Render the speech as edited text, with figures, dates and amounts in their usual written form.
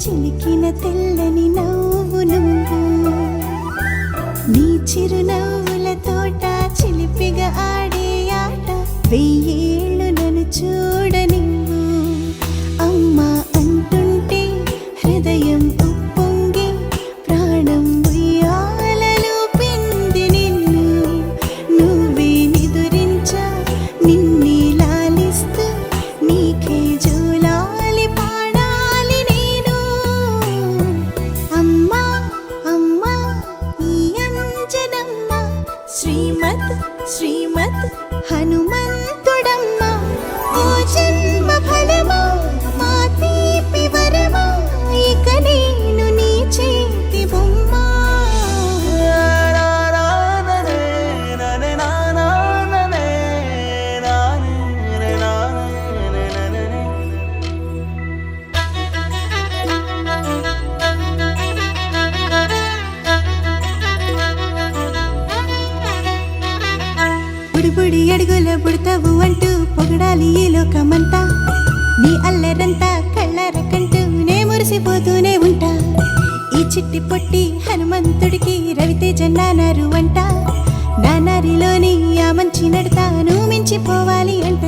చిలికిన తెల్లని నవ్వు నువ్వు నీ చిరునవ్వుల తోట చిలిపిగా ఆడే ఆట వెయ్యేళ్ళు నన్ను చూడనివ్వు అమ్మా అంటుంటే హృదయం ఉప్పొంగి ప్రాణం ఉయ్యాలలో పిండి నిన్ను నువ్వే నిదురించా నిన్నే లాలిస్తూ నీకే జోలాలి పాడాలి నేను అమ్మా అమ్మా ఈ అంజనమ్మ శ్రీమత్ శ్రీమత్ హనుమంతుడమ్మ ఓ జన్మ ఫలమా మా తీపి వరమా ఇక నేను నీ చేతి బొమ్మ బుడిబుడి అడుగుల బుడతావు అంటూ పొగడాలి ఈ లోకమంతా నీ అల్లరంతా కళ్ళారకంటూ నే మురిసిపోతూనే ఉంటా ఈ చిట్టి పొట్టి హనుమంతుడికి రవితేజ నానారు అంట నానారిలోని ఆ మంచి నడతాను మించిపోవాలి అంట